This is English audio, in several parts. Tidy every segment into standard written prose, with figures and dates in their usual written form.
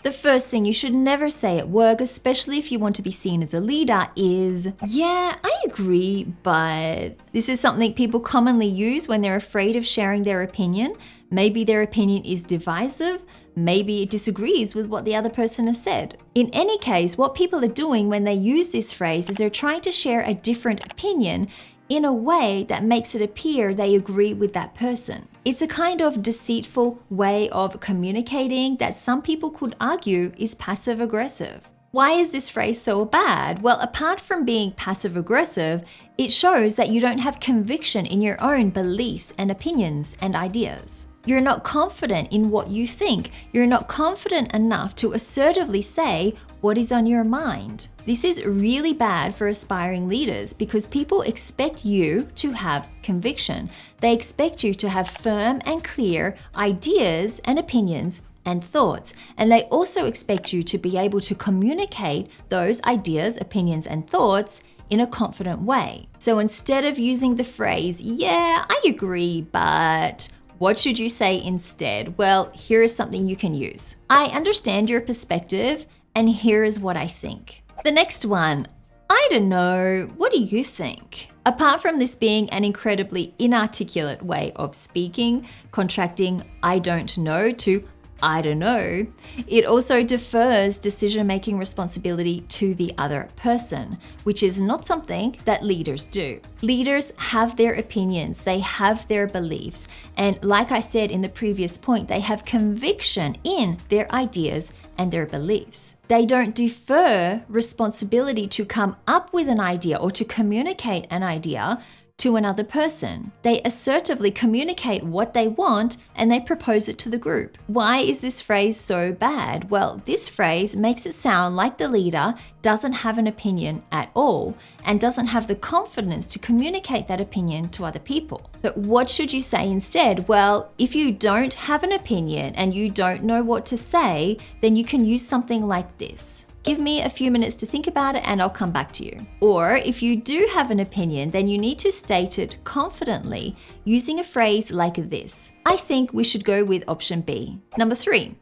The first thing you should never say at work, especially if you want to be seen as a leader, is, yeah, I agree, but this is something people commonly use when they're afraid of sharing their opinion. Maybe their opinion is divisive. Maybe it disagrees with what the other person has said. In any case, what people are doing when they use this phrase is they're trying to share a different opinion in a way that makes it appear they agree with that person. It's a kind of deceitful way of communicating that some people could argue is passive-aggressive. Why is this phrase so bad? Well, apart from being passive-aggressive, it shows that you don't have conviction in your own beliefs and opinions and ideas. You're not confident in what you think. You're not confident enough to assertively say what is on your mind. This is really bad for aspiring leaders because people expect you to have conviction. They expect you to have firm and clear ideas and opinions and thoughts. And they also expect you to be able to communicate those ideas, opinions, and thoughts in a confident way. So instead of using the phrase, yeah, I agree, but what should you say instead? Well, here is something you can use. I understand your perspective, and here is what I think. The next one, I don't know, what do you think? Apart from this being an incredibly inarticulate way of speaking, contracting I don't know to I don't know, it also defers decision-making responsibility to the other person, which is not something that leaders do. Leaders have their opinions, they have their beliefs, and like I said in the previous point, they have conviction in their ideas and their beliefs. They don't defer responsibility to come up with an idea or to communicate an idea to another person. They assertively communicate what they want and they propose it to the group. Why is this phrase so bad? Well, this phrase makes it sound like the leader doesn't have an opinion at all and doesn't have the confidence to communicate that opinion to other people. But what should you say instead? Well, if you don't have an opinion and you don't know what to say, then you can use something like this. Give me a few minutes to think about it and I'll come back to you. Or if you do have an opinion, then you need to state it confidently using a phrase like this. I think we should go with option B. Number 3,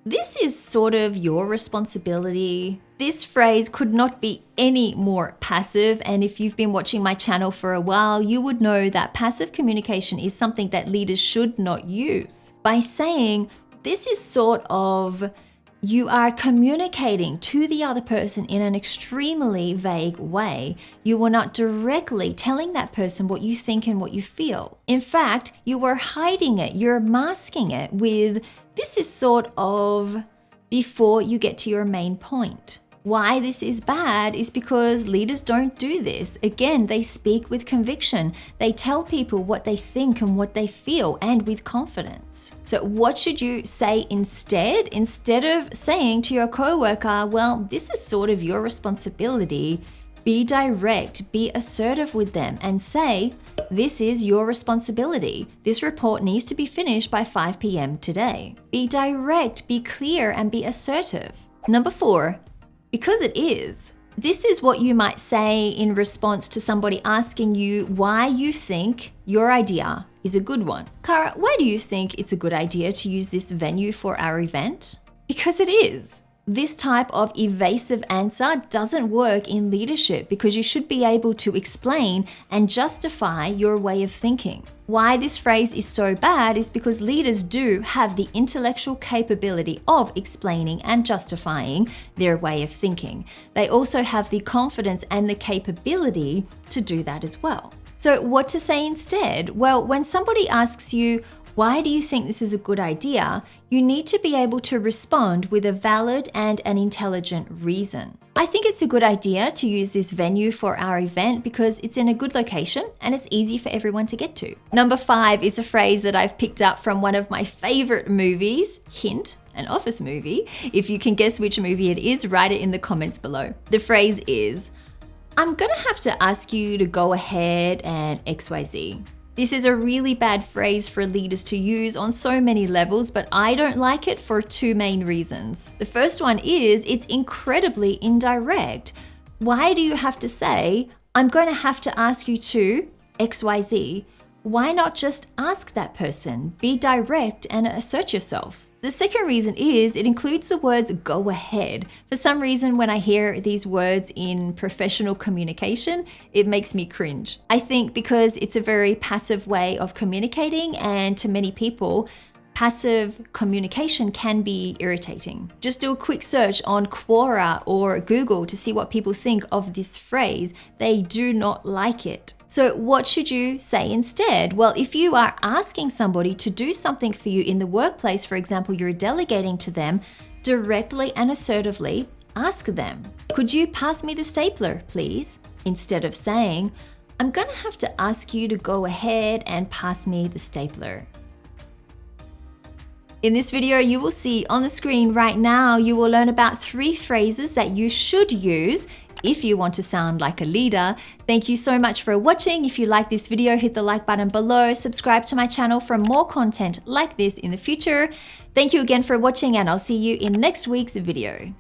this is sort of your responsibility. This phrase could not be any more passive, and if you've been watching my channel for a while, you would know that passive communication is something that leaders should not use. By saying this is sort of, you are communicating to the other person in an extremely vague way. You are not directly telling that person what you think and what you feel. In fact, you are hiding it. You're masking it with, this is sort of, before you get to your main point. Why this is bad is because leaders don't do this. Again, they speak with conviction. They tell people what they think and what they feel, and with confidence. So what should you say instead? Instead of saying to your coworker, well, this is sort of your responsibility, be direct, be assertive with them and say, this is your responsibility. This report needs to be finished by 5 p.m. today. Be direct, be clear, and be assertive. Number 4, because it is. This is what you might say in response to somebody asking you why you think your idea is a good one. Cara, why do you think it's a good idea to use this venue for our event? Because it is. This type of evasive answer doesn't work in leadership because you should be able to explain and justify your way of thinking. Why this phrase is so bad is because leaders do have the intellectual capability of explaining and justifying their way of thinking. They also have the confidence and the capability to do that as well. So what to say instead? Well, when somebody asks you, why do you think this is a good idea? You need to be able to respond with a valid and an intelligent reason. I think it's a good idea to use this venue for our event because it's in a good location and it's easy for everyone to get to. Number 5 is a phrase that I've picked up from one of my favorite movies, hint, an Office movie. If you can guess which movie it is, write it in the comments below. The phrase is, I'm gonna have to ask you to go ahead and XYZ. This is a really bad phrase for leaders to use on so many levels, but I don't like it for 2 main reasons. The first one is it's incredibly indirect. Why do you have to say, I'm going to have to ask you to XYZ? Why not just ask that person? Be direct and assert yourself. The The second reason is it includes the words go ahead. For some reason, when I hear these words in professional communication, it makes me cringe. I think because it's a very passive way of communicating, and to many people, passive communication can be irritating. Just do a quick search on Quora or Google to see what people think of this phrase. They do not like it. So what should you say instead? Well, if you are asking somebody to do something for you in the workplace, for example, you're delegating to them, directly and assertively ask them, could you pass me the stapler, please? Instead of saying, I'm gonna have to ask you to go ahead and pass me the stapler. In this video, you will see on the screen right now, you will learn about 3 phrases that you should use if you want to sound like a leader. Thank you so much for watching. If you like this video, hit the like button below, subscribe to my channel for more content like this in the future. Thank you again for watching, and I'll see you in next week's video.